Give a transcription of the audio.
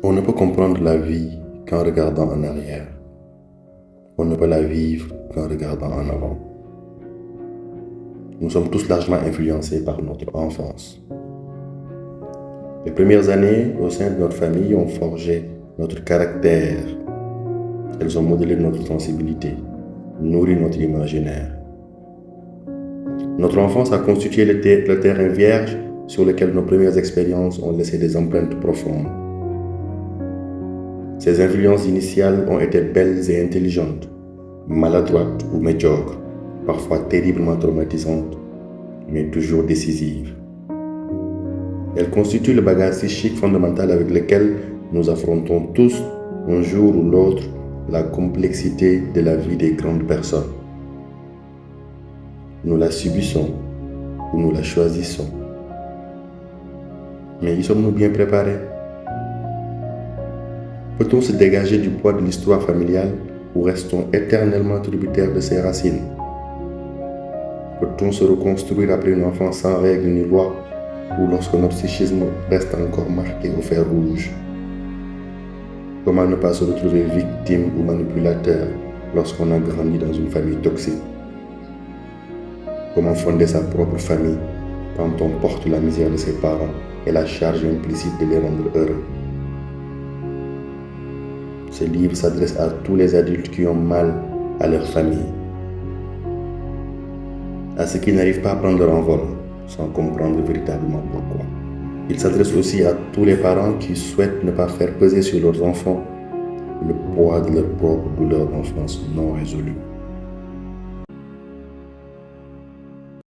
On ne peut comprendre la vie qu'en regardant en arrière. On ne peut la vivre qu'en regardant en avant. Nous sommes tous largement influencés par notre enfance. Les premières années au sein de notre famille ont forgé notre caractère. Elles ont modélé notre sensibilité, nourri notre imaginaire. Notre enfance a constitué le terrain vierge sur lequel nos premières expériences ont laissé des empreintes profondes. Ces influences initiales ont été belles et intelligentes, maladroites ou médiocres, parfois terriblement traumatisantes, mais toujours décisives. Elles constituent le bagage psychique fondamental avec lequel nous affrontons tous, un jour ou l'autre, la complexité de la vie des grandes personnes. Nous la subissons ou nous la choisissons. Mais y sommes-nous bien préparés? Peut-on se dégager du poids de l'histoire familiale ou restons éternellement tributaires de ses racines? Peut-on se reconstruire après une enfance sans règles ni loi ou lorsque notre psychisme reste encore marqué au fer rouge? Comment ne pas se retrouver victime ou manipulateur lorsqu'on a grandi dans une famille toxique? Comment fonder sa propre famille quand on porte la misère de ses parents et la charge implicite de les rendre heureux? Ce livre s'adresse à tous les adultes qui ont mal à leur famille, à ceux qui n'arrivent pas à prendre leur envol sans comprendre véritablement pourquoi. Il s'adresse aussi à tous les parents qui souhaitent ne pas faire peser sur leurs enfants le poids de leur propre douleur d'enfance non résolue.